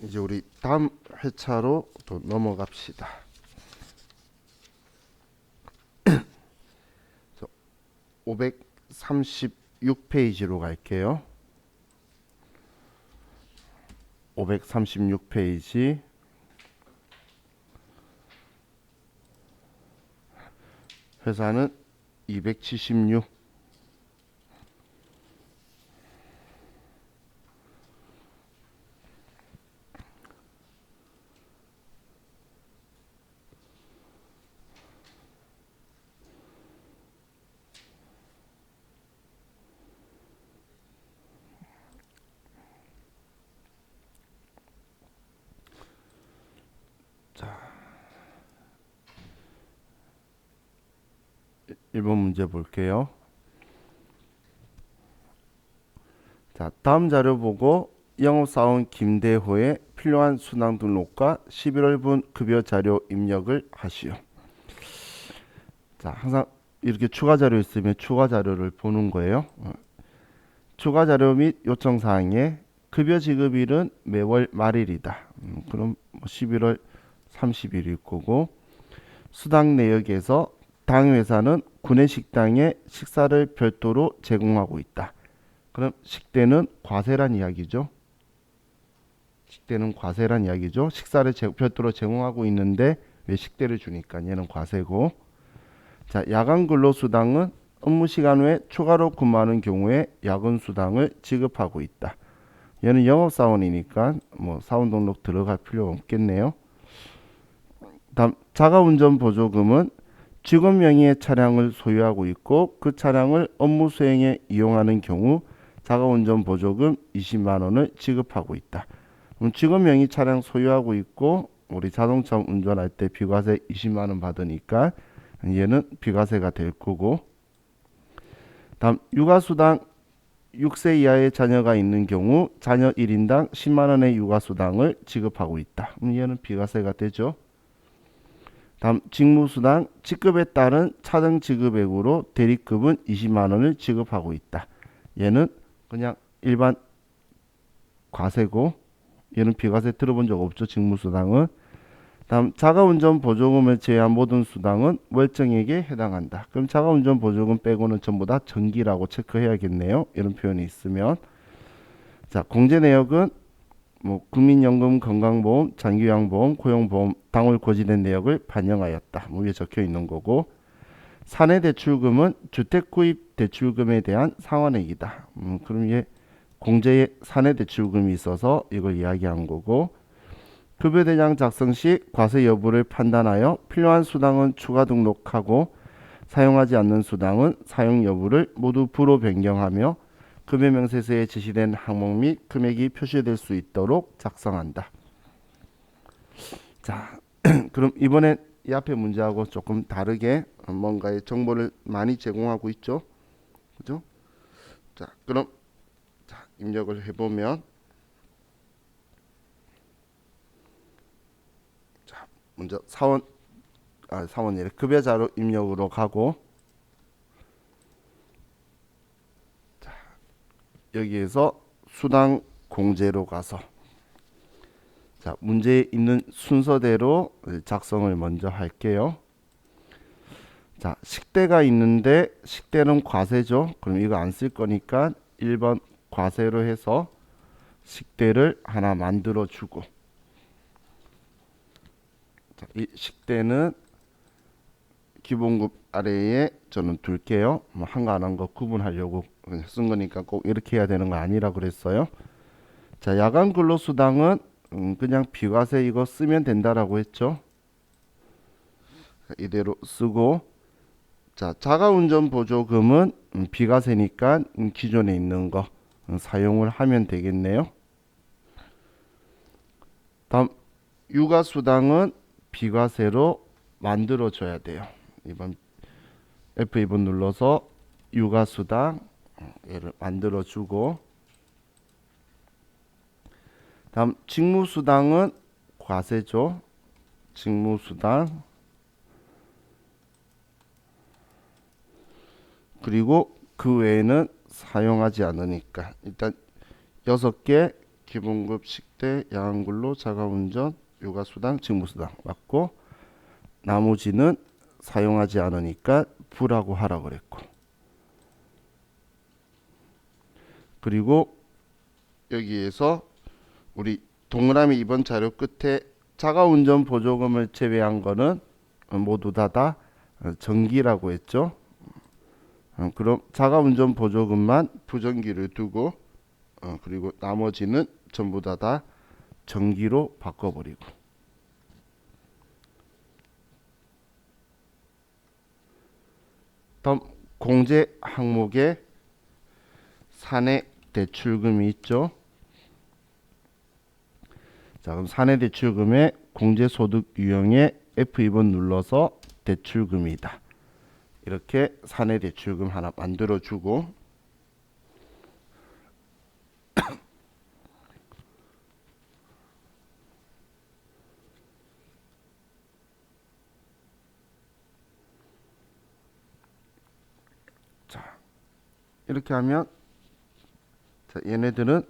이제 우리 다음 회차로 또 넘어갑시다. 536페이지로 갈게요. 536페이지. 회사는 276. 자, 1번 문제 볼게요. 자, 다음 자료 보고 영업사원 김대호의 필요한 수당 등록과 11월분 급여 자료 입력을 하시오. 자, 항상 이렇게 추가 자료 있으면 추가 자료를 보는 거예요. 추가 자료 및 요청 사항에 급여 지급일은 매월 말일이다. 그럼 11월 30일일 거고, 수당 내역에서 당 회사는 구내식당에 식사를 별도로 제공하고 있다. 그럼 식대는 과세란 이야기죠. 식대는 과세란 이야기죠. 식사를 별도로 제공하고 있는데 왜 식대를 주니까 얘는 과세고. 자, 야간 근로수당은 업무 시간 외에 추가로 근무하는 경우에 야근 수당을 지급하고 있다. 얘는 영업사원이니까 뭐 사원 등록 들어갈 필요 없겠네요. 다음, 자가운전 보조금은 직원 명의의 차량을 소유하고 있고 그 차량을 업무 수행에 이용하는 경우 자가운전 보조금 20만 원을 지급하고 있다. 그럼 직원 명의 차량 소유하고 있고 우리 자동차 운전할 때 비과세 20만 원 받으니까 얘는 비과세가 될 거고. 다음, 육아수당 6세 이하의 자녀가 있는 경우 자녀 1인당 10만 원의 육아수당을 지급하고 있다. 얘는 비과세가 되죠. 다음, 직무수당 직급에 따른 차등 지급액으로 대리급은 20만 원을 지급하고 있다. 얘는 그냥 일반 과세고 얘는 비과세 들어본 적 없죠. 직무수당은. 다음, 자가운전 보조금을 제외한 모든 수당은 월정액에 해당한다. 그럼 자가운전 보조금 빼고는 전부 다 정기라고 체크해야겠네요. 이런 표현이 있으면. 자, 공제 내역은 뭐 국민연금, 건강보험, 장기요양보험, 고용보험, 당월 고지된 내역을 반영하였다. 뭐 위에 적혀 있는 거고. 사내대출금은 주택구입대출금에 대한 상환액이다. 그럼 얘 공제에 사내대출금이 있어서 이걸 이야기한 거고. 급여대장 작성 시 과세 여부를 판단하여 필요한 수당은 추가 등록하고 사용하지 않는 수당은 사용 여부를 모두 부로 변경하며 급여명세서에 제시된 항목 및 금액이 표시될 수 있도록 작성한다. 자, 그럼 이번엔 이 앞에 문제하고 조금 다르게 뭔가의 정보를 많이 제공하고 있죠. 그죠? 자, 그럼 입력을 해보면 먼저 사원이 급여 자료 입력으로 가고, 자, 여기에서 수당 공제로 가서 자, 문제에 있는 순서대로 작성을 먼저 할게요. 자, 식대가 있는데 식대는 과세죠. 그럼 이거 안 쓸 거니까 1번 과세로 해서 식대를 하나 만들어 주고, 자, 이 식대는 기본급 아래에 저는 둘게요. 뭐 한 거 안 한 거 구분하려고 쓴 거니까 꼭 이렇게 해야 되는 거 아니라 그랬어요. 자, 야간 근로수당은 그냥 비과세 이거 쓰면 된다라고 했죠. 이대로 쓰고, 자, 자가운전 보조금은 비과세니까 기존에 있는 거 사용을 하면 되겠네요. 다음, 육아수당은 비과세로 만들어 줘야 돼요. 이번 F2번 눌러서 육아수당 얘를 만들어 주고, 다음 직무수당은 과세죠. 직무수당, 그리고 그 외에는 사용하지 않으니까 일단 6개 기본급 식대, 야간근로, 자가운전, 육아수당, 직무수당 맞고 나머지는 사용하지 않으니까 부라고 하라 그랬고 그리고 여기에서 우리 동그라미 2번 자료 끝에 자가운전 보조금을 제외한 거는 모두 다 정기라고 했죠. 그럼 자가운전 보조금만 부정기를 두고 그리고 나머지는 전부 다 정기로 바꿔버리고 다음 공제 항목에 사내 대출금이 있죠. 자, 그럼 사내 대출금에 공제소득 유형에 F2번 눌러서 대출금이다. 이렇게 사내 대출금 하나 만들어 주고 자, 이렇게 하면 자, 얘네들은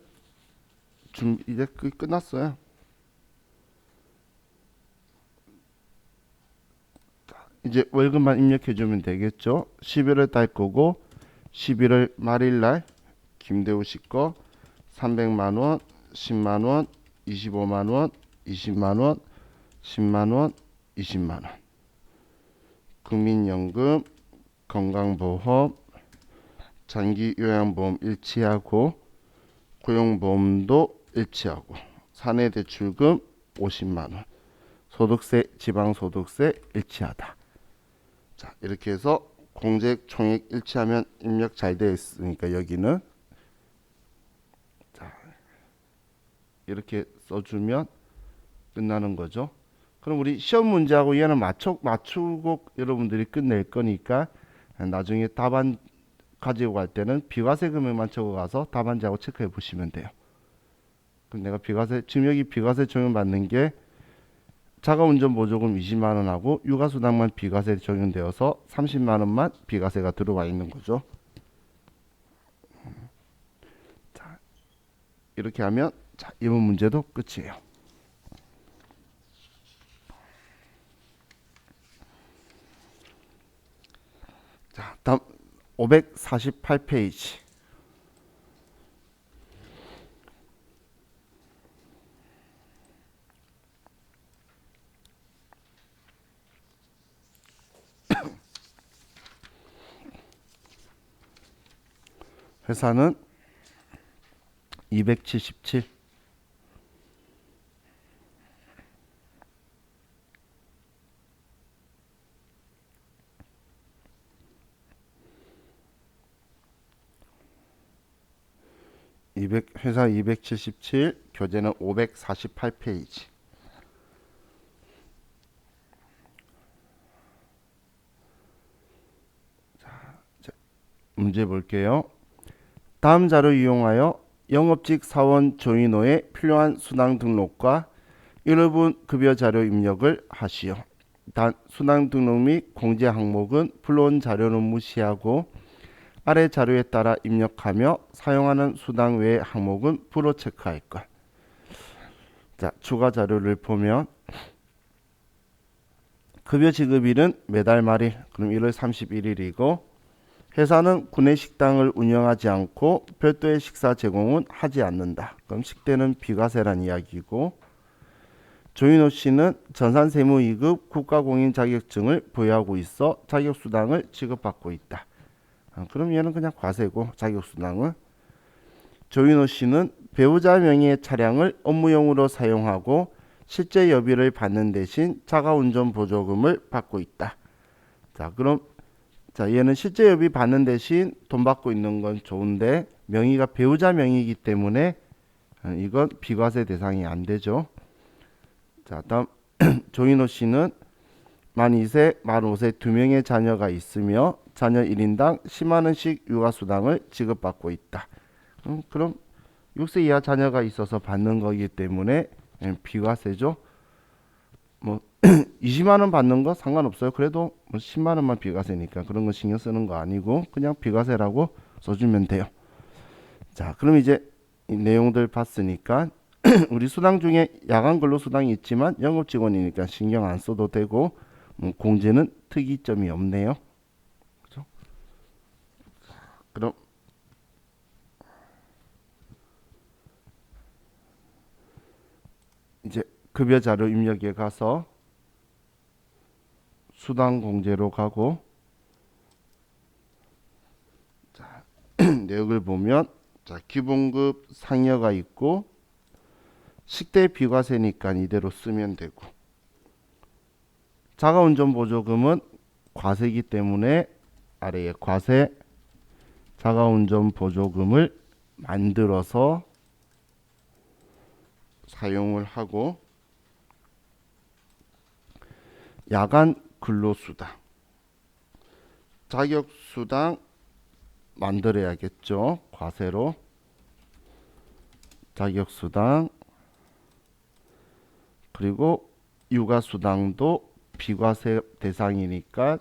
이제 끝났어요. 이제 월급만 입력해 주면 되겠죠. 11월 달 거고 11월 말일 김대우 씨 거 300만 원, 10만 원, 25만 원, 20만 원, 10만 원, 20만 원. 국민연금, 건강보험, 장기요양보험 일치하고 고용보험도 일치하고 사내대출금 50만 원. 소득세, 지방소득세 일치하다. 자, 이렇게 해서 공제액 총액 일치하면 입력 잘 되어 있으니까 여기는 자, 이렇게 써주면 끝나는 거죠. 그럼 우리 시험 문제하고 얘는 맞추고 여러분들이 끝낼 거니까 나중에 답안 가지고 갈 때는 비과세 금액만 적어가서 답안지하고 체크해 보시면 돼요. 그럼 내가 지금 여기 비과세 적용받는 게 자가운전 보조금 20만 원하고 육아수당만 비과세 적용되어서 30만 원만 비과세가 들어와 있는 거죠. 자, 이렇게 하면 자, 이번 문제도 끝이에요. 자, 다음 548페이지. 회사는 277 회사 277 교재는 548페이지. 자, 문제 볼게요. 다음 자료 이용하여 영업직 사원 조인호에 필요한 수당 등록과 1호분 급여 자료 입력을 하시오. 단 수당 등록 및 공제 항목은 불러온 자료는 무시하고 아래 자료에 따라 입력하며 사용하는 수당 외의 항목은 불어 체크할 것. 자, 추가 자료를 보면 급여 지급일은 매달 말일, 그럼 1월 31일이고 회사는 구내식당을 운영하지 않고 별도의 식사 제공은 하지 않는다. 그럼 식대는 비과세란 이야기고 조인호 씨는 전산세무 2급 국가공인 자격증을 보유하고 있어 자격수당을 지급받고 있다. 그럼 얘는 그냥 과세고 자격수당은 조인호 씨는 배우자 명의의 차량을 업무용으로 사용하고 실제 여비를 받는 대신 자가운전 보조금을 받고 있다. 자, 그럼 자, 얘는 실제 여비 받는 대신 돈 받고 있는 건 좋은데 명의가 배우자 명의이기 때문에 이건 비과세 대상이 안 되죠. 자, 다음 조인호 씨는 만 2세, 만 5세 2명의 자녀가 있으며 자녀 1인당 10만 원씩 육아수당을 지급받고 있다. 그럼 6세 이하 자녀가 있어서 받는 거기 때문에 비과세죠. 뭐 20만 원 받는 거 상관없어요. 그래도 뭐 10만 원만 비과세니까 그런 거 신경 쓰는 거 아니고 그냥 비과세라고 써주면 돼요. 자, 그럼 이제 이 내용들 봤으니까 우리 수당 중에 야간 근로 수당이 있지만 영업 직원이니까 신경 안 써도 되고 공제는 특이점이 없네요. 그죠? 그럼 이제 급여 자료 입력에 가서 수당 공제로 가고 자, 내역을 보면 자, 기본급 상여가 있고 식대 비과세니까 이대로 쓰면 되고 자가운전 보조금은 과세이기 때문에 아래에 과세 자가운전 보조금을 만들어서 사용을 하고 야간 근로수당 자격수당 만들어야겠죠. 과세로 자격수당 그리고 육아수당도 비과세 대상이니까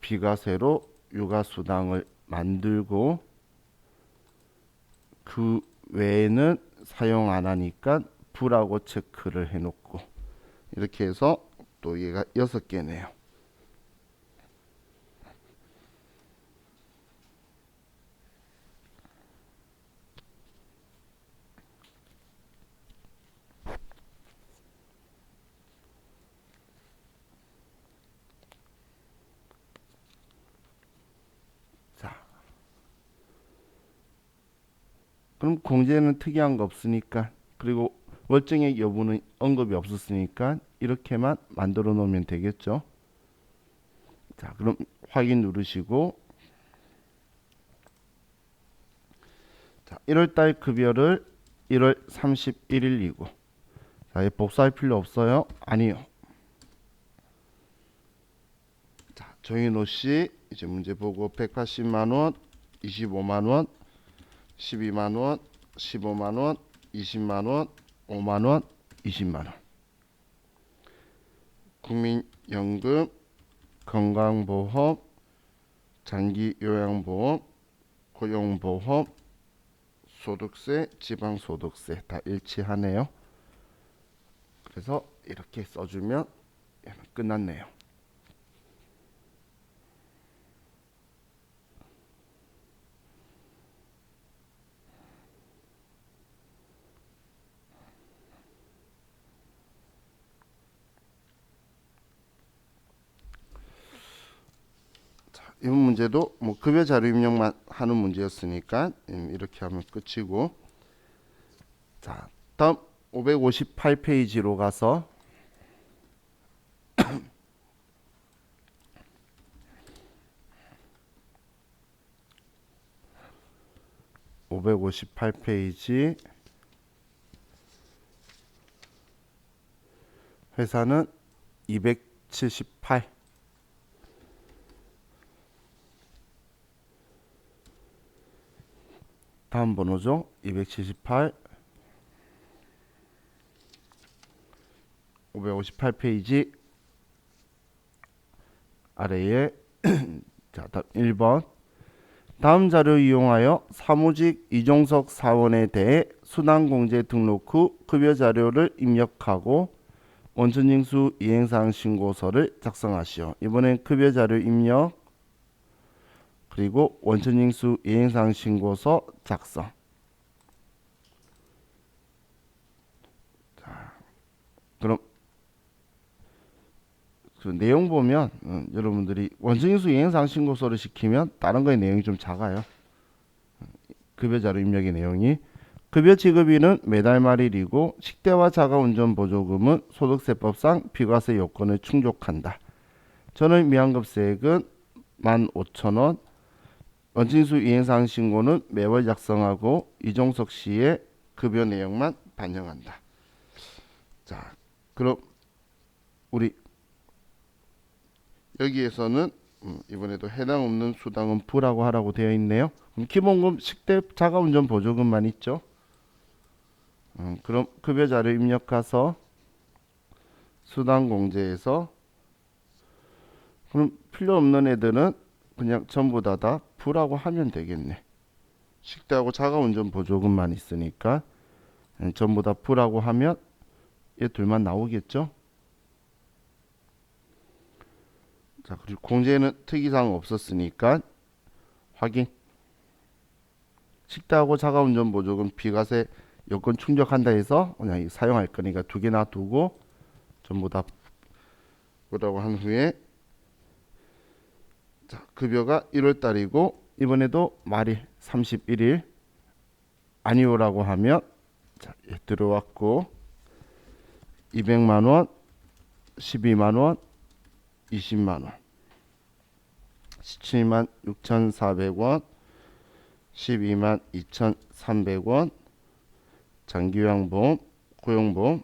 비과세로 육아수당을 만들고 그 외에는 사용 안 하니까 불하고 체크를 해놓고 이렇게 해서 또 얘가 6개네요. 자, 그럼 공제는 특이한 거 없으니까 그리고 월정액 여부는 언급이 없었으니까 이렇게만 만들어 놓으면 되겠죠. 자, 그럼 확인 누르시고 자, 1월달 급여를 1월 31일이고 자, 이 복사할 필요 없어요? 아니요. 자, 정인호 씨 이제 문제 보고 180만 원, 25만 원, 12만 원, 15만 원, 20만 원, 5만 원, 20만 원. 국민연금, 건강보험, 장기요양보험, 고용보험, 소득세, 지방소득세 다 일치하네요. 그래서 이렇게 써주면 끝났네요. 이번 문제도 뭐 급여 자료 입력만 하는 문제였으니까 이렇게 하면 끝이고 자 다음 558페이지로 가서 558페이지 회사는 278 다음 번호죠. 278 558페이지 아래에 자, 다음 1번 다음 자료 이용하여 사무직 이종석 사원에 대해 수당공제 등록 후 급여 자료를 입력하고 원천징수 이행사항 신고서를 작성하시오. 이번엔 급여 자료 입력 그리고 원천징수 이행사항 신고서 작성. 자, 그럼 그 내용 보면 여러분들이 원천징수 이행사항 신고서를 시키면 다른 거의 내용이 좀 작아요. 급여 자료 입력의 내용이 급여 지급일은 매달 말일이고 식대와 자가운전 보조금은 소득세법상 비과세 요건을 충족한다. 전월 미환급세액은 15,000원 원진수 이행사항 신고는 매월 작성하고 이종석 씨의 급여 내용만 반영한다. 자, 그럼 우리 여기에서는 이번에도 해당 없는 수당은 부라고 하라고 되어 있네요. 그럼 기본금 식대 자가운전 보조금만 있죠. 그럼 급여 자료 입력 가서 수당 공제에서 그럼 필요 없는 애들은 그냥 전부 다 부라고 하면 되겠네. 식대하고 자가운전 보조금만 있으니까 전부 다 부라고 하면 얘 둘만 나오겠죠. 자, 그리고 공제에는 특이사항 없었으니까 확인. 식대하고 자가운전 보조금 비과세 요건 충족한다 해서 그냥 사용할 거니까 두 개 놔두고 전부 다 부라고 한 후에, 자, 급여가 1월 달이고 이번에도 말일 31일 아니오라고 하면, 자, 들어왔고 200만 원, 12만 원, 20만 원, 17만 6,400원, 12만 2,300원, 장기요양보험, 고용보험,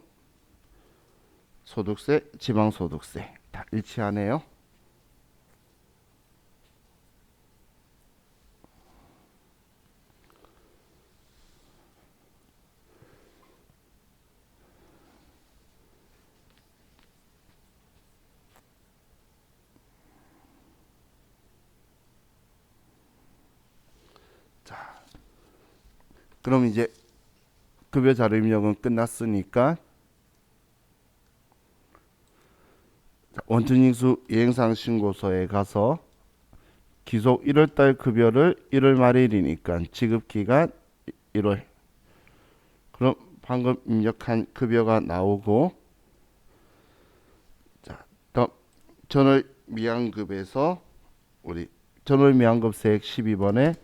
소득세, 지방소득세 다 일치하네요. 그럼 이제 급여 자료 입력은 끝났으니까 원천징수 이행사항 신고서에 가서 기속 1월달 급여를 1월 말일이니까 지급기간 1월. 그럼 방금 입력한 급여가 나오고, 자, 다음 전월 미환급에서 우리 전월 미환급 세액 12번에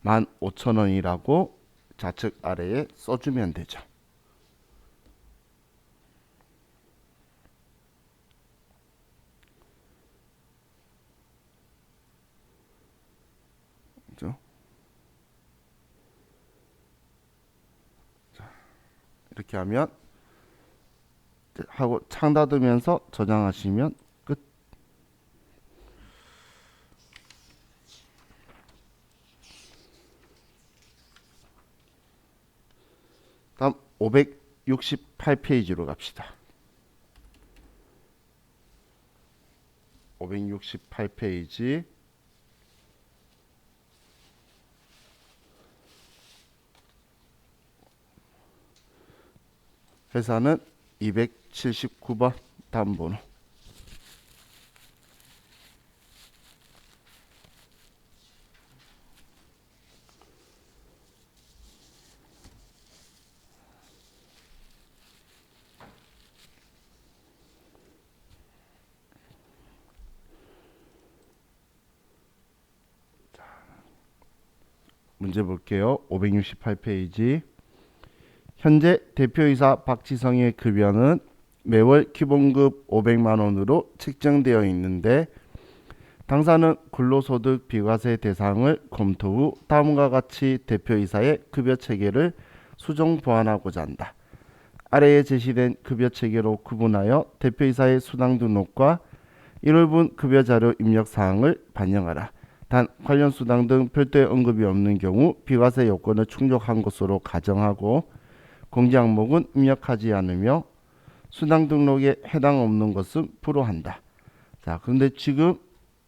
15,000원이라고 좌측 아래에 써주면 되죠. 그죠? 이렇게 하면 하고 창 닫으면서 저장하시면 끝. 다음 568페이지로 갑시다. 568페이지. 회사는 279번 다음 번호. 문제 볼게요. 568페이지. 현재 대표이사 박지성의 급여는 매월 기본급 500만 원으로 책정되어 있는데 당사는 근로소득 비과세 대상을 검토 후 다음과 같이 대표이사의 급여 체계를 수정 보완하고자 한다. 아래에 제시된 급여 체계로 구분하여 대표이사의 수당 등록과 1월분 급여 자료 입력 사항을 반영하라. 단 관련 수당 등 별도의 언급이 없는 경우 비과세 요건을 충족한 것으로 가정하고 공제 항목은 입력하지 않으며 수당 등록에 해당 없는 것은 불허한다. 자, 그런데 지금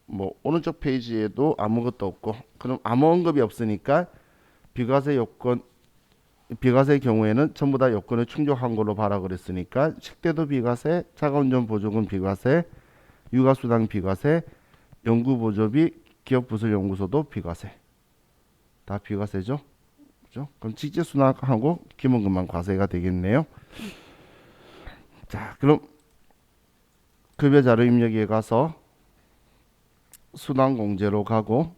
뭐 오른쪽 페이지에도 아무것도 없고, 그럼 아무 언급이 없으니까 비과세 요건, 비과세 경우에는 전부 다 요건을 충족한 걸로 봐라 그랬으니까 식대도 비과세, 자가운전 보조금 비과세, 육아수당 비과세, 연구보조비, 기업부설연구소도 비과세. 다 비과세죠? 그죠? 그럼 직제수납하고 기본금만 과세가 되겠네요. 자, 그럼 급여 자료 입력에 가서 수당 공제로 가고,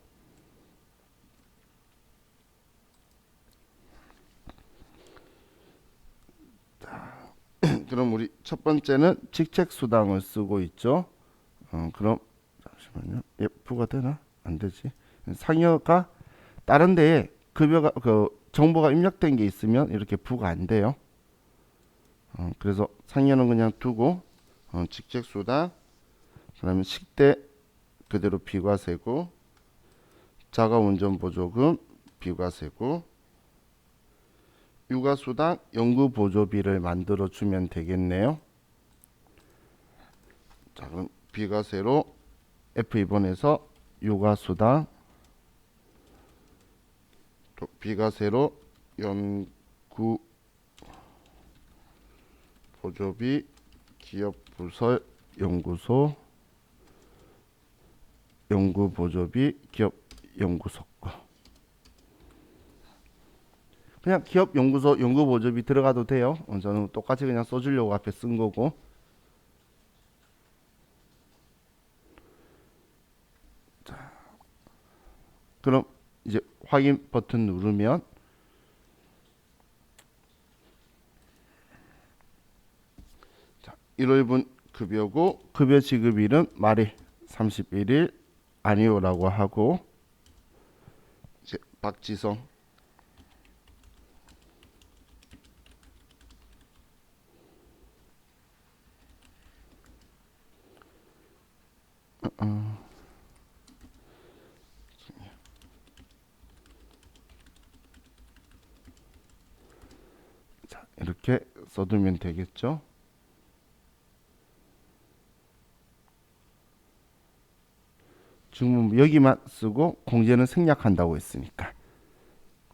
그럼 우리 첫 번째는 직책 수당을 쓰고 있죠. 그럼 잠시만요. F가 되나? 안 되지. 상여가 다른 데에 급여가 그 정보가 입력된 게 있으면 이렇게 부가 안 돼요. 그래서 상여는 그냥 두고 직책 수당, 그다음에 식대 그대로 비과세고, 자가운전 보조금 비과세고, 육아수당 연구보조비를 만들어 주면 되겠네요. 자, 그럼 비과세로 F2번에서 육아수당, 또 비과세로 연구 보조비 기업 부설 연구소 연구 보조비 기업 연구소 그냥 기업 연구소 연구 보조비 들어가도 돼요. 저는 똑같이 그냥 써주려고 앞에 쓴 거고. 자, 그럼 이제 확인 버튼 누르면 자, 1월분 급여고 급여 지급일은 말일 31일 아니오라고 하고 이제 박지성 자, 이렇게 써두면 되겠죠. 지금 여기만 쓰고 공제는 생략한다고 했으니까.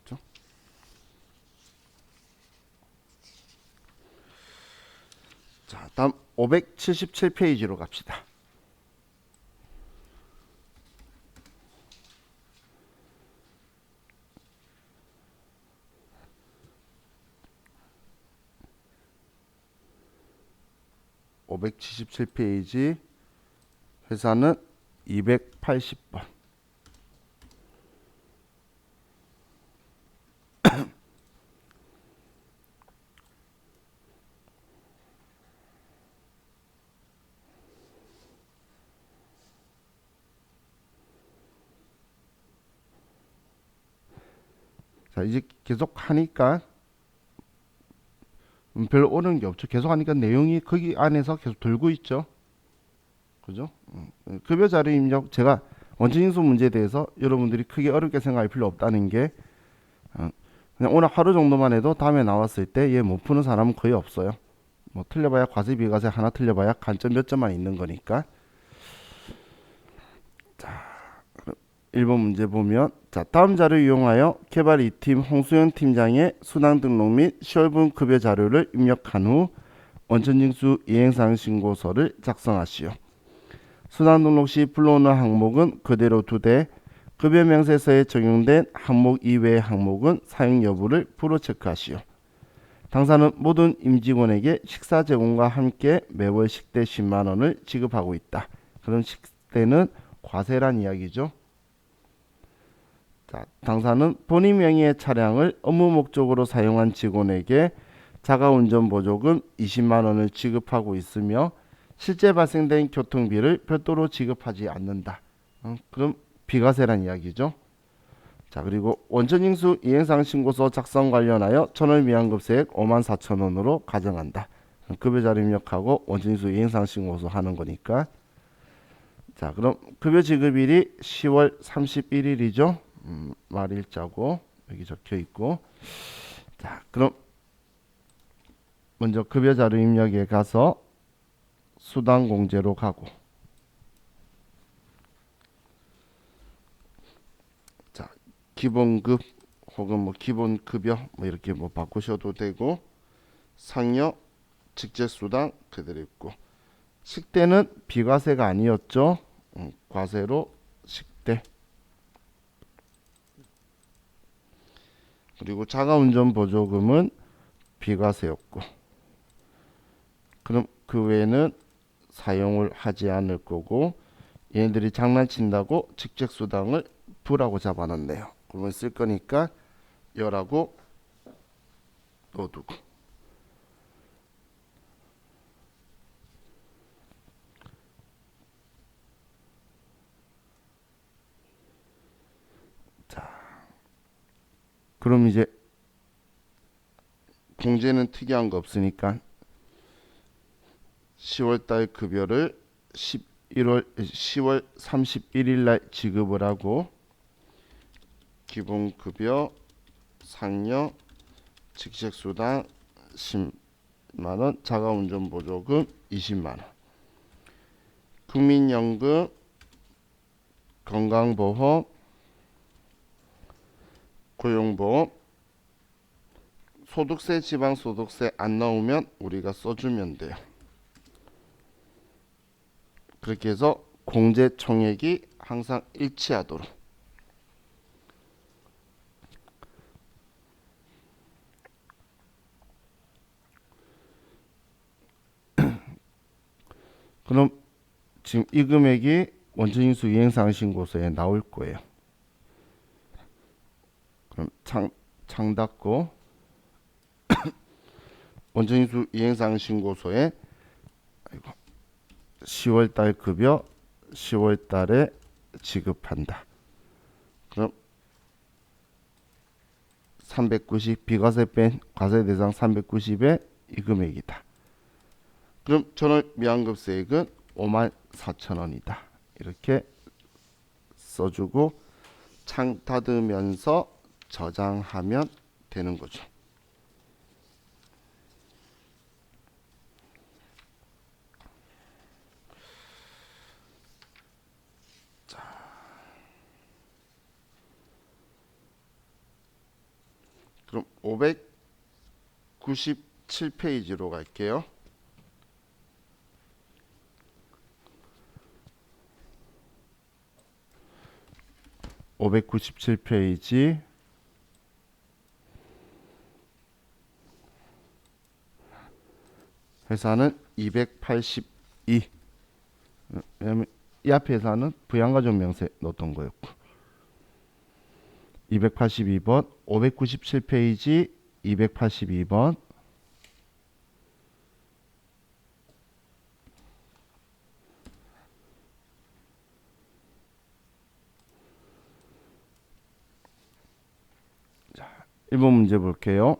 그렇죠? 자, 다음 577페이지로 갑시다. (577페이지) 회사는 280번. 자, 이제 계속 하니까 별로 옳은 게 없죠. 계속 하니까 내용이 거기 안에서 계속 돌고 있죠. 그죠? 급여 자료 입력 제가 원천징수 문제에 대해서 여러분들이 크게 어렵게 생각할 필요 없다는 게 그냥 오늘 하루 정도만 해도 다음에 나왔을 때 얘 못 푸는 사람은 거의 없어요. 뭐 틀려봐야 과세 비과세 하나 틀려봐야 간점 몇 점만 있는 거니까. 자, 1번 문제 보면 자, 다음 자료 이용하여 개발 2팀 홍수영 팀장의 수당 등록 및 10월분 급여 자료를 입력한 후 원천징수 이행사항 신고서를 작성하시오. 수당 등록 시 불러오는 항목은 그대로 두되 급여 명세서에 적용된 항목 이외의 항목은 사용 여부를 불어 체크하시오. 당사는 모든 임직원에게 식사 제공과 함께 매월 식대 10만 원을 지급하고 있다. 그럼 식대는 과세란 이야기죠. 자, 당사는 본인 명의의 차량을 업무 목적으로 사용한 직원에게 자가운전 보조금 20만 원을 지급하고 있으며 실제 발생된 교통비를 별도로 지급하지 않는다. 그럼 비과세란 이야기죠. 자, 그리고 원천징수 이행사항 신고서 작성 관련하여 천월 미환급세액 54,000원으로 가정한다. 급여자료 입력하고 원천징수 이행사항 신고서 하는 거니까. 자, 그럼 급여 지급일이 10월 31일이죠. 말일자고 여기 적혀 있고. 자, 그럼 먼저 급여 자료 입력에 가서 수당 공제로 가고. 자, 기본급 혹은 뭐 기본 급여 뭐 이렇게 뭐 바꾸셔도 되고 상여 직제수당 그대로 있고 식대는 비과세가 아니었죠. 과세로 식대. 그리고 자가운전 보조금은 비과세였고 그럼 그 외에는 사용을 하지 않을 거고 얘네들이 장난친다고 직책수당을 부라고 잡아놨네요. 그러면 쓸 거니까 열하고 넣어두고 자, 그럼 이제 공제는 특이한 거 없으니까 10월달 급여를 10월 31일 날 지급을 하고 기본급여 상여 직책수당 10만원 자가운전보조금 20만원 국민연금 건강보험 고용보험, 소득세, 지방소득세 안 나오면 우리가 써주면 돼요. 그렇게 해서 공제총액이 항상 일치하도록. 그럼 지금 이 금액이 원천징수 이행상신고서에 나올 거예요. 그럼 창 닫고 원천징수 이행상신고서에 10월달 급여 10월달에 지급한다. 그럼 390 비과세 뺀 과세 대상 390에 이 금액이다. 그럼 전월 미환급세액은 54,000원이다. 이렇게 써주고 창 닫으면서 저장하면 되는 거죠. 그럼 597페이지로 갈게요. (597페이지) 회사는 282. 왜냐면 이 앞에 회사는 부양가족 명세 넣었던 거였고. 282번 597페이지 282번 자, 1번 문제 볼게요.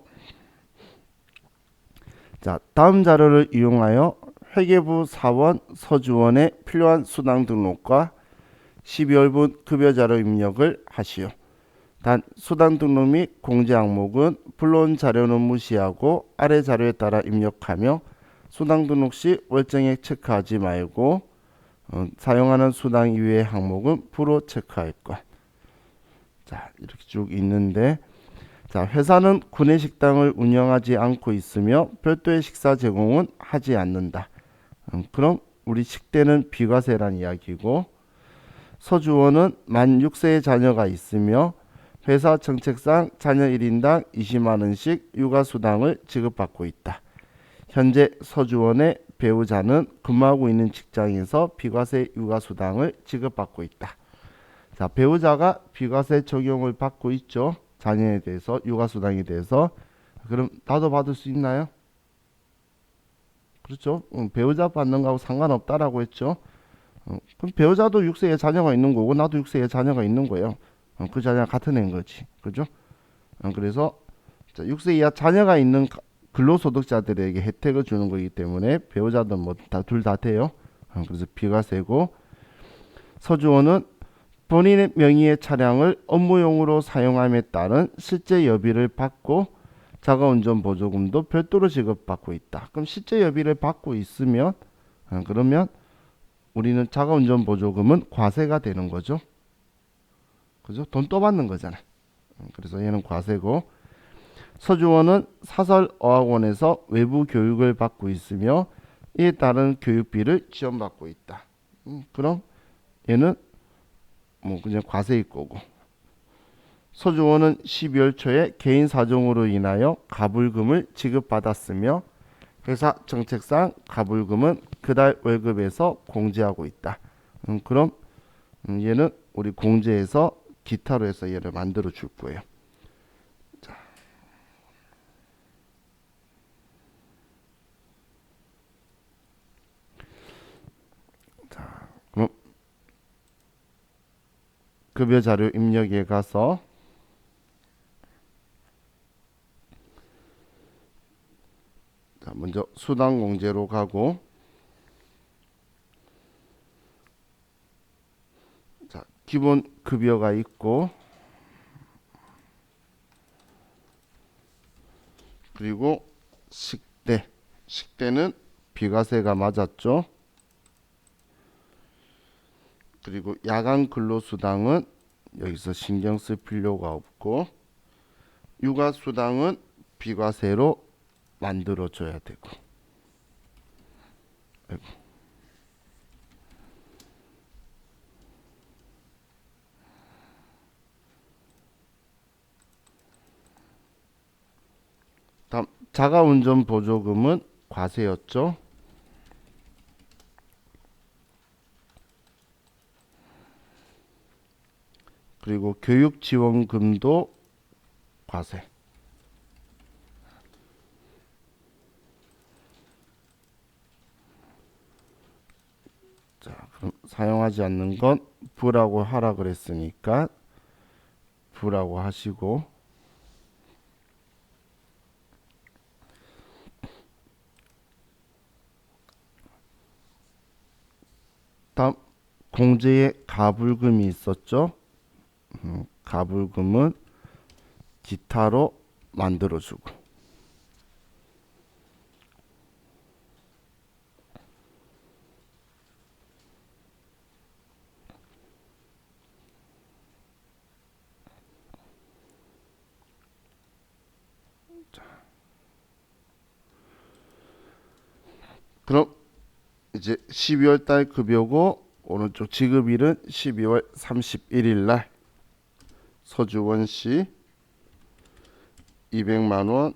자, 다음 자료를 이용하여 회계부 사원 서주원에 필요한 수당 등록과 12월분 급여 자료 입력을 하시오. 단 수당 등록 및 공제 항목은 불러온 자료는 무시하고 아래 자료에 따라 입력하며 수당 등록 시 월정액 체크하지 말고 사용하는 수당 이외의 항목은 불호 체크할 것. 자, 이렇게 쭉 있는데, 자, 회사는 구내식당을 운영하지 않고 있으며 별도의 식사 제공은 하지 않는다. 그럼 우리 식대는 비과세란 이야기고, 서주원은 만 6세의 자녀가 있으며 회사 정책상 자녀 1인당 20만 원씩 육아수당을 지급받고 있다. 현재 서주원의 배우자는 근무하고 있는 직장에서 비과세 육아수당을 지급받고 있다. 자, 배우자가 비과세 적용을 받고 있죠. 자녀에 대해서, 육아수당에 대해서. 그럼 나도 받을 수 있나요? 그렇죠. 배우자 받는 거하고 상관없다라고 했죠. 그럼 배우자도 6세의 자녀가 있는 거고 나도 6세의 자녀가 있는 거예요. 그 자녀가 같은 애인 거지. 그죠? 그래서 6세 이하 자녀가 있는 근로소득자들에게 혜택을 주는 거기 때문에 배우자든 뭐 둘 다 돼요. 그래서 비과세고, 서주원은 본인의 명의의 차량을 업무용으로 사용함에 따른 실제 여비를 받고 자가운전 보조금도 별도로 지급받고 있다. 그럼 실제 여비를 받고 있으면 그러면 우리는 자가운전 보조금은 과세가 되는 거죠. 그죠? 돈 또 받는 거잖아. 그래서 얘는 과세고, 서주원은 사설어학원에서 외부 교육을 받고 있으며 이에 따른 교육비를 지원받고 있다. 그럼 얘는 뭐 그냥 과세일 거고, 서주원은 12월 초에 개인 사정으로 인하여 가불금을 지급받았으며 회사 정책상 가불금은 그달 월급에서 공제하고 있다. 그럼 얘는 우리 공제해서 기타로 해서 얘를 만들어 줄 거예요. 자, 그럼 급여 자료 입력에 가서 자, 먼저 수당 공제로 가고, 자, 기본 급여가 있고, 그리고 식대는 비과세가 맞았죠. 그리고 야간 근로수당은 여기서 신경 쓸 필요가 없고, 육아수당은 비과세로 만들어줘야 되고. 아이고. 다음 자가운전 보조금은 과세였죠. 그리고 교육지원금도 과세. 자, 그럼 사용하지 않는 건 부라고 하라 그랬으니까 부라고 하시고, 다음 공제에 가불금이 있었죠. 가불금은 기타로 만들어주고. 그럼 이제 12월 달 급여고 오른쪽 지급일은 12월 31일 날 서주원 씨 200만 원,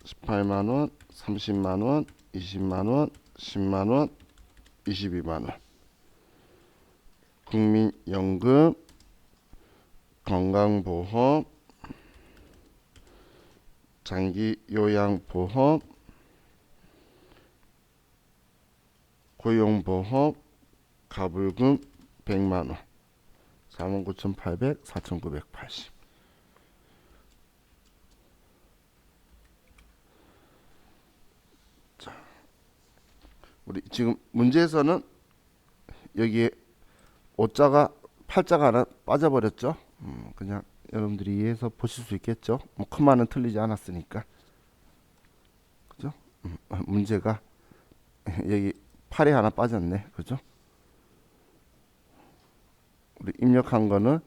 18만 원, 30만 원, 20만 원, 10만 원, 22만 원. 국민연금, 건강보험, 장기요양보험, 고용보험, 가불금 100만 원. 49,800, 4,980. 자, 우리 지금 문제에서는 여기에 5자가 8자가 하나 빠져버렸죠. 그냥 여러분들이 이해해서 보실 수 있겠죠. 뭐 컴마는 틀리지 않았으니까. 그죠? 문제가 여기 8이 하나 빠졌네. 그죠? 우리 입력한 거는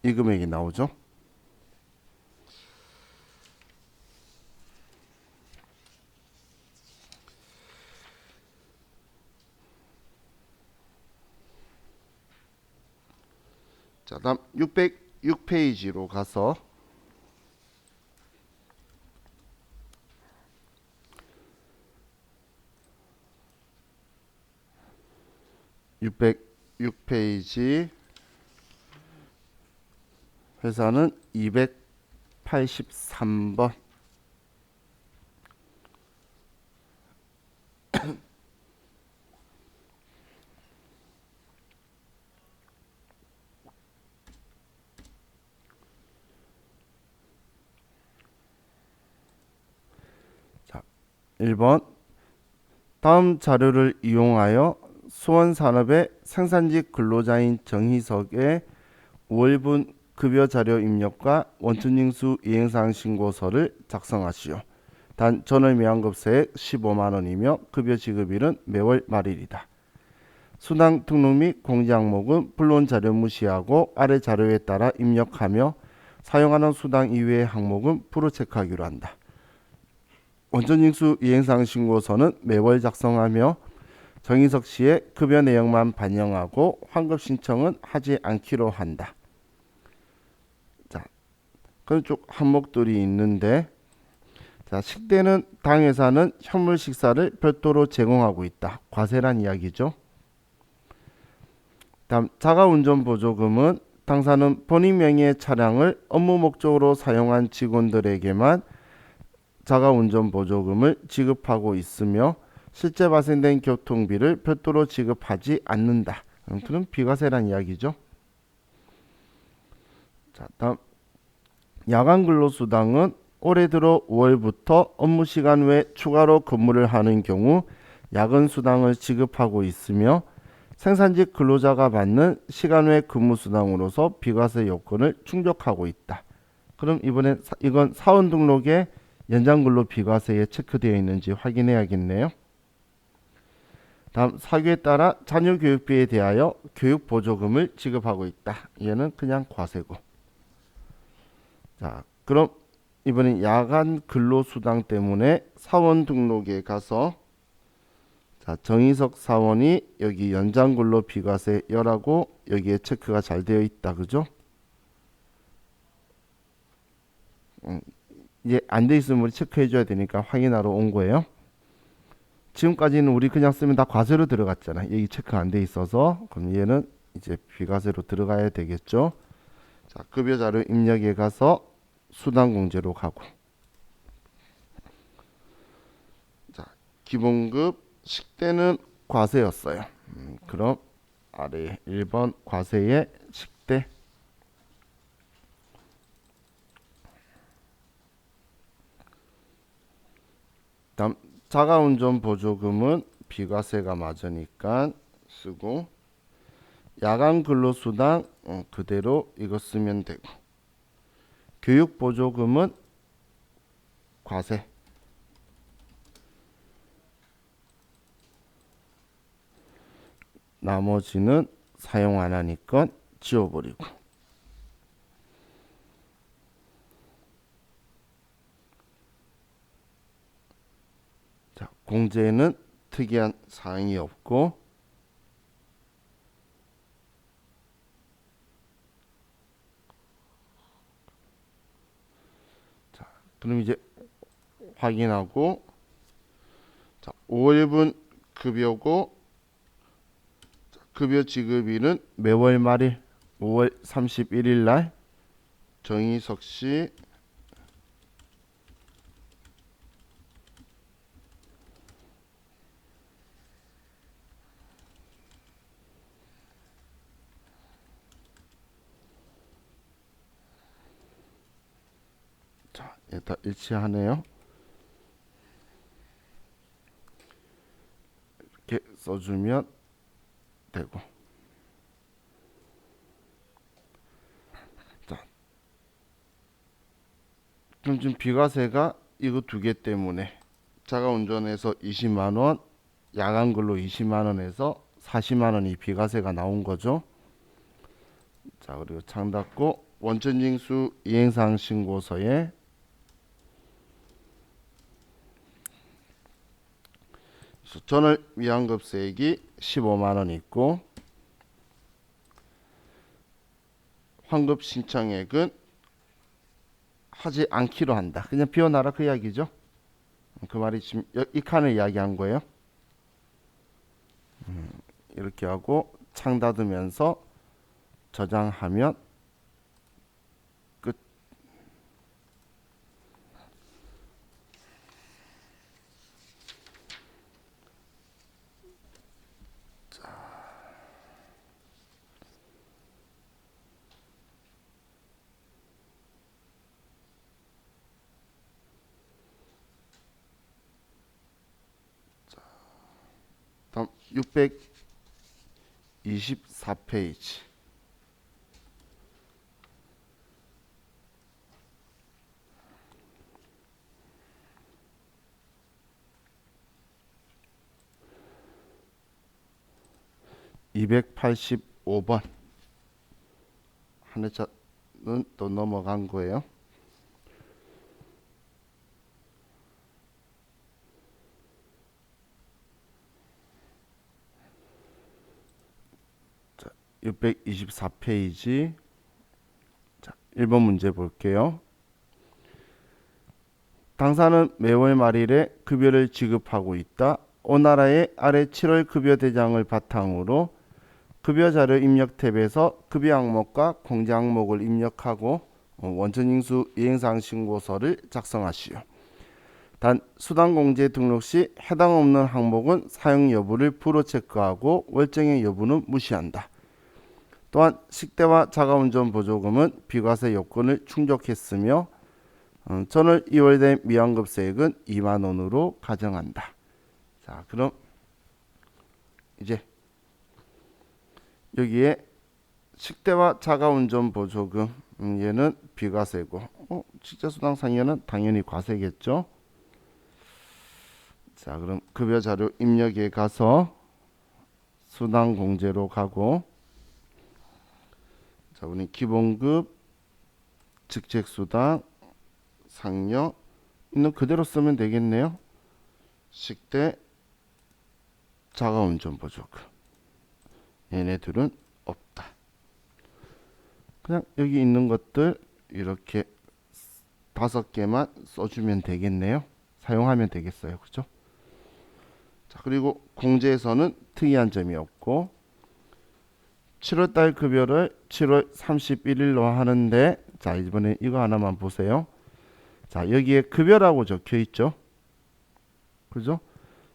이 금액이 나오죠. 자, 다음 606페이지로 가서 606페이지 회사는 283번. 자, 1번 다음 자료를 이용하여 수원산업의 생산직 근로자인 정희석의 5월분 급여 자료 입력과 원천징수 이행사항 신고서를 작성하시오. 단 전월 미환급세액 15만 원이며 급여 지급일은 매월 말일이다. 수당 등록 및 공제 항목은 본론 자료 무시하고 아래 자료에 따라 입력하며 사용하는 수당 이외의 항목은 프로 체크하기로 한다. 원천징수 이행사항 신고서는 매월 작성하며 정희석 씨의 급여 내용만 반영하고 환급 신청은 하지 않기로 한다. 자, 그런 쪽 항목들이 있는데, 자, 식대는 당회사는 현물 식사를 별도로 제공하고 있다. 과세란 이야기죠. 다음 자가운전 보조금은 당사는 본인 명의의 차량을 업무 목적으로 사용한 직원들에게만 자가운전 보조금을 지급하고 있으며 실제 발생된 교통비를 별도로 지급하지 않는다. 그럼 비과세란 이야기죠. 자, 다음 야간 근로수당은 올해 들어 5월부터 업무 시간 외 추가로 근무를 하는 경우 야근 수당을 지급하고 있으며 생산직 근로자가 받는 시간 외 근무 수당으로서 비과세 요건을 충족하고 있다. 그럼 이번엔 이건 사원 등록에 연장 근로 비과세에 체크되어 있는지 확인해야겠네요. 다음 사규에 따라 자녀 교육비에 대하여 교육 보조금을 지급하고 있다. 얘는 그냥 과세고. 자, 그럼 이번엔 야간 근로수당 때문에 사원 등록에 가서 자, 정희석 사원이 여기 연장근로 비과세 열하고 여기에 체크가 잘 되어 있다. 그죠? 이제 안 돼 있으면 우리 체크해 줘야 되니까 확인하러 온 거예요. 지금까지는 우리 그냥 쓰면 다 과세로 들어갔잖아. 여기 체크 안 돼 있어서 그럼 얘는 이제 비과세로 들어가야 되겠죠. 자, 급여 자료 입력에 가서 수당 공제로 가고. 자, 기본급 식대는 과세였어요. 그럼 아래 1번 과세의 식대. 다음 자가운전 보조금은 비과세가 맞으니까 쓰고, 야간 근로수당 그대로 이거 쓰면 되고, 교육 보조금은 과세. 나머지는 사용 안 하니까 지워버리고. 자, 공제에는 특이한 사항이 없고, 자, 그럼 이제 확인하고, 자, 5일분 급여고, 급여 지급일은 매월 말일 5월 31일 날. 정희석 씨 자, 다 일치하네요. 이렇게 써주면 되고. 자, 그럼 지금 비과세가 이거 두 개 때문에 자가운전에서 20만 원, 야간 근로 20만 원에서 40만 원이 비과세가 나온 거죠. 자, 그리고 창 닫고 원천징수 이행사항 신고서에 전월 위안급세액이 15만 원 있고, 환급 신청액은 하지 않기로 한다. 그냥 비워놔라 그 이야기죠. 그 말이 지금 이 칸을 이야기한 거예요. 이렇게 하고 창 닫으면서 저장하면 끝. 다음 624페이지. (285번) 한해차는 또 넘어간 거예요. 자, 624페이지. 자, 1번 문제 볼게요. 당사는 매월 말일에 급여를 지급하고 있다. 오나라의 아래 7월 급여 대장을 바탕으로 급여 자료 입력 탭에서 급여 항목과 공제 항목을 입력하고 원천징수 이행사항 신고서를 작성하시오. 단 수당 공제 등록 시 해당 없는 항목은 사용 여부를 불어 체크하고 월정액 여부는 무시한다. 또한 식대와 자가운전 보조금은 비과세 요건을 충족했으며 전월 2월 된 미환급세액은 2만 원으로 가정한다. 자, 그럼 이제 여기에 식대와 자가운전 보조금 얘는 비과세고, 직제수당상여는 당연히 과세겠죠. 자, 그럼 급여 자료 입력에 가서 수당 공제로 가고, 자, 우리 기본급, 직책수당, 상여 있는 그대로 쓰면 되겠네요. 식대 자가운전 부족. 얘네들은 없다. 그냥 여기 있는 것들 이렇게 5개만 써주면 되겠네요. 사용하면 되겠어요. 그죠? 자, 그리고 공제에서는 특이한 점이 없고 7월달 급여를 7월 31일로 하는데, 자, 이번에 이거 하나만 보세요. 자, 여기에 급여라고 적혀 있죠. 그죠?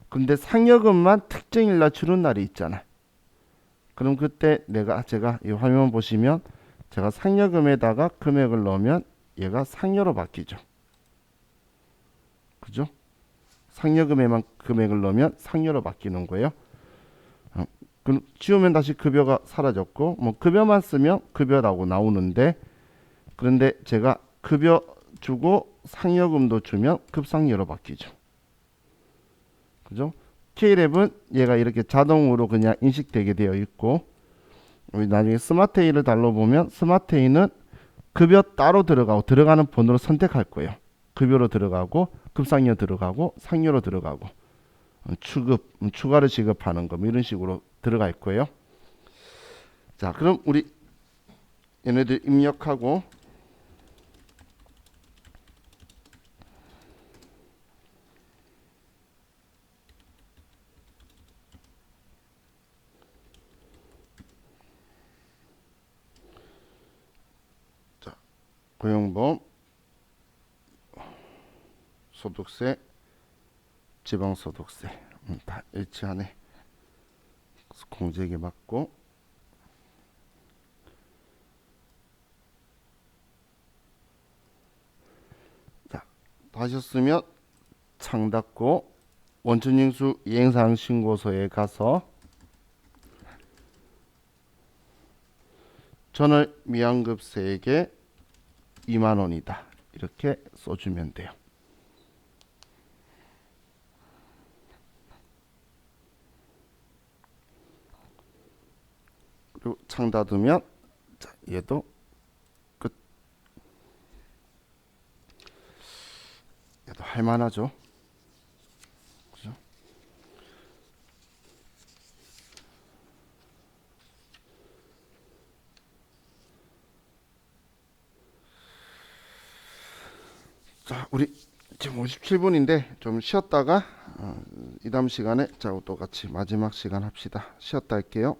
근데 상여금만 특정일 날 주는 날이 있잖아. 그럼 그때 제가 이 화면 보시면 제가 상여금에다가 금액을 넣으면 얘가 상여로 바뀌죠. 그죠? 상여금에만 금액을 넣으면 상여로 바뀌는 거예요. 그럼 지우면 다시 급여가 사라졌고, 뭐 급여만 쓰면 급여라고 나오는데, 그런데 제가 급여 주고 상여금도 주면 급상여로 바뀌죠. 그죠? K랩은 얘가 이렇게 자동으로 그냥 인식되게 되어 있고, 우리 나중에 스마트에이를 달러보면 스마트에이는 급여 따로 들어가고 들어가는 번호를 선택할 거예요. 급여로 들어가고 급상여 들어가고 상여로 들어가고 추급, 추가로 지급하는 거, 뭐 이런 식으로 들어갈 거예요. 자, 그럼 우리 얘네들 입력하고 자, 고용보험, 소득세, 지방소득세 다 일치하네. 공제액에 맞고, 자, 다 하셨으면 창 닫고 원천징수 이행사항 신고서에 가서 전월 미환급세액에 2만원이다 이렇게 써주면 돼요. 그리고 창 닫으면, 자, 얘도 끝. 얘도 할만하죠. 그죠? 자, 우리 지금 57분인데 좀 쉬었다가 이 다음 시간에 자, 또 같이 마지막 시간 합시다. 쉬었다 할게요.